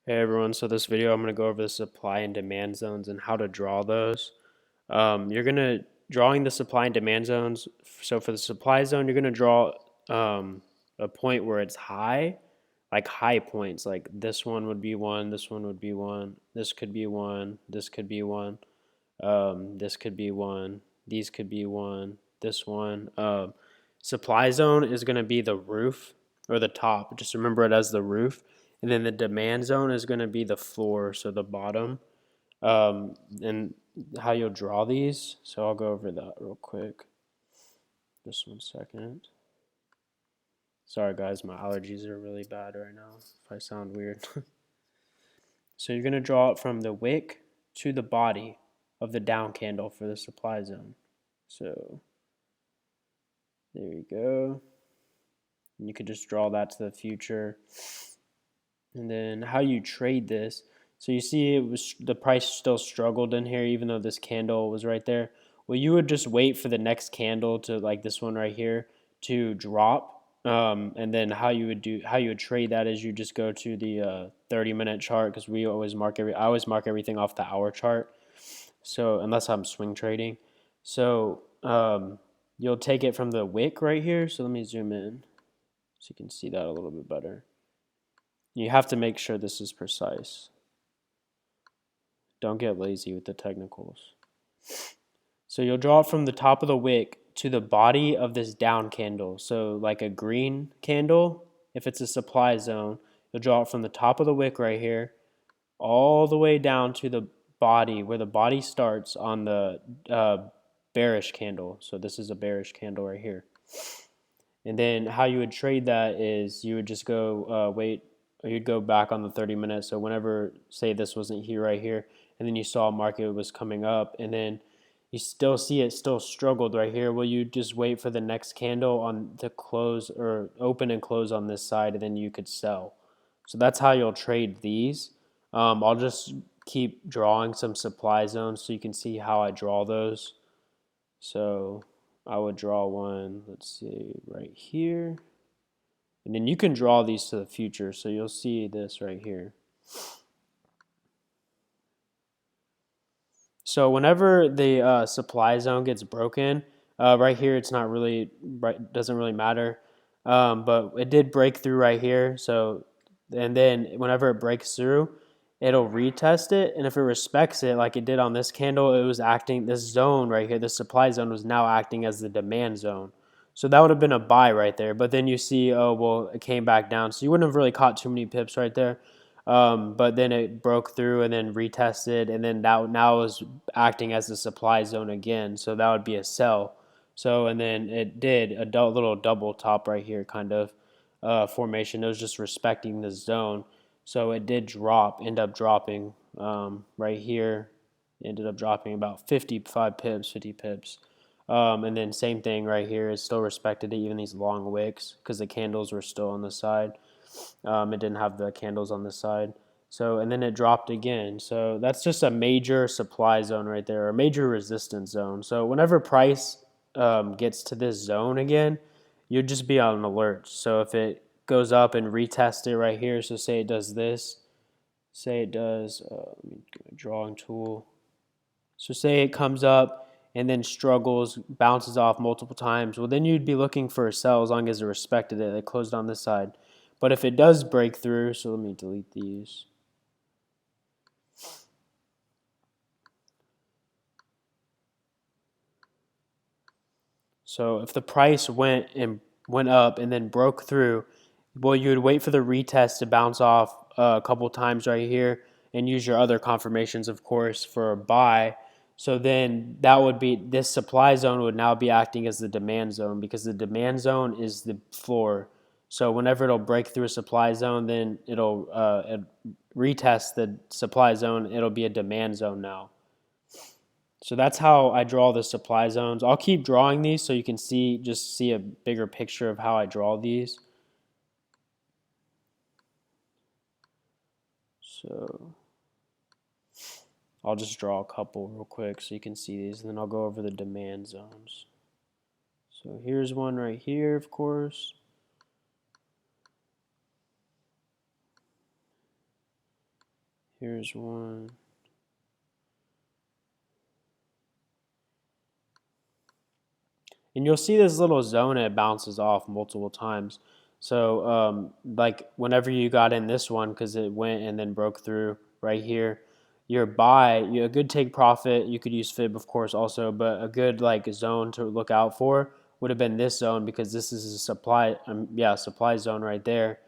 Hey everyone, so this video I'm going to go over the supply and demand zones and how to draw those. You're going to drawing the supply and demand zones. So for the supply zone, you're going to draw a point where it's high, like high points. Like this one would be one, this one would be one, this could be one, this could be one, this could be one, these could be one, this one. Supply zone is going to be the roof or the top. Just remember it as the roof. And then the demand zone is going to be the floor, so the bottom. And how you'll draw these. So I'll go over that real quick. Just 1 second. Sorry guys, my allergies are really bad right now. If I sound weird. So you're going to draw it from the wick to the body of the down candle for the supply zone. So there you go. And you could just draw that to the future. And then how you trade this. So you see the price still struggled in here even though this candle was right there. Well, you would just wait for the next candle to, like this one right here, to drop. And then how you would trade that is you just go to the 30-minute chart, because I always mark everything off the hour chart. So unless I'm swing trading. So you'll take it from the wick right here. So let me zoom in so you can see that a little bit better. You have to make sure this is precise. Don't get lazy with the technicals. So you'll draw it from the top of the wick to the body of this down candle. So like a green candle, if it's a supply zone, you'll draw it from the top of the wick right here all the way down to the body, where the body starts on the bearish candle. So this is a bearish candle right here. And then how you would trade that is you would just go wait, or you'd go back on the 30 minutes. So whenever, say this wasn't here right here, and then you saw market was coming up, and then you still see it still struggled right here, well, you just wait for the next candle on to close or open and close on this side, and then you could sell. So that's how you'll trade these. I'll just keep drawing some supply zones so you can see how I draw those. So I would draw one, let's see, right here. And then you can draw these to the future, so you'll see this right here. So whenever the supply zone gets broken, right here it's not really, doesn't really matter. But it did break through right here. So, and then whenever it breaks through, it'll retest it. And if it respects it like it did on this candle, it was acting, this zone right here, the supply zone was now acting as the demand zone. So that would have been a buy right there. But then you see, oh, well, it came back down. So you wouldn't have really caught too many pips right there. But then it broke through and then retested, and then now is acting as the supply zone again. So that would be a sell. So, and then it did a little double top right here kind of formation. It was just respecting the zone. So it did end up dropping right here. Ended up dropping about 55 pips, 50 pips. And then same thing right here. It still respected it, even these long wicks, because the candles were still on the side. It didn't have the candles on the side. So, and then it dropped again. So that's just a major supply zone right there, a major resistance zone. So whenever price gets to this zone again, you'd just be on alert. So if it goes up and retest it right here, so say it does this, say it does, let me get a drawing tool. So say it comes up and then struggles, bounces off multiple times. Well, then you'd be looking for a sell as long as it respected it. It closed on this side. But if it does break through, so let me delete these. So if the price went up and then broke through, well, you would wait for the retest to bounce off a couple times right here and use your other confirmations, of course, for a buy. So then that would be, this supply zone would now be acting as the demand zone, because the demand zone is the floor. So whenever it'll break through a supply zone, then it'll retest the supply zone. It'll be a demand zone now. So that's how I draw the supply zones. I'll keep drawing these so you can see a bigger picture of how I draw these. So I'll just draw a couple real quick so you can see these, and then I'll go over the demand zones. So here's one right here, of course. Here's one. And you'll see this little zone, it bounces off multiple times. So like whenever you got in this one, because it went and then broke through right here, your buy, a good take profit, you could use fib of course also, but a good like zone to look out for would have been this zone, because this is a supply zone right there.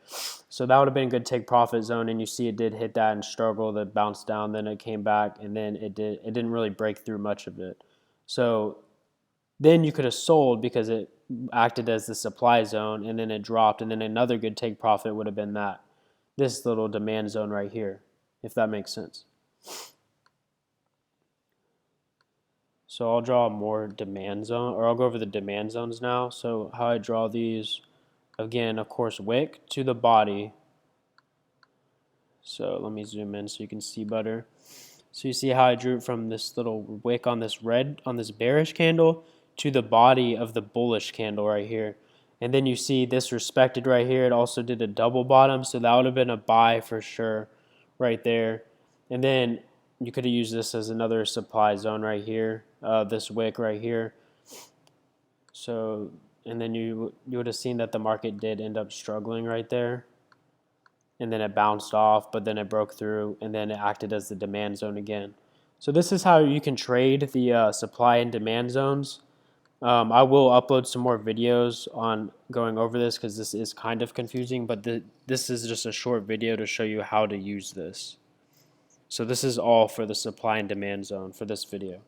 So that would have been a good take profit zone, and you see it did hit that and struggle, that bounced down, then it came back, and then it didn't really break through much of it. So then you could have sold because it acted as the supply zone, and then it dropped, and then another good take profit would have been this little demand zone right here, if that makes sense. So I'll draw more demand zone, or I'll go over the demand zones now. So how I draw these, again, of course, wick to the body. So let me zoom in so you can see better. So you see how I drew it from this little wick on this bearish candle to the body of the bullish candle right here. And then you see this respected right here. It also did a double bottom, so that would have been a buy for sure right there. And then you could have used this as another supply zone right here, this wick right here. So, and then you would have seen that the market did end up struggling right there. And then it bounced off, but then it broke through, and then it acted as the demand zone again. So this is how you can trade the supply and demand zones. I will upload some more videos on going over this, because this is kind of confusing, but this is just a short video to show you how to use this. So this is all for the supply and demand zone for this video.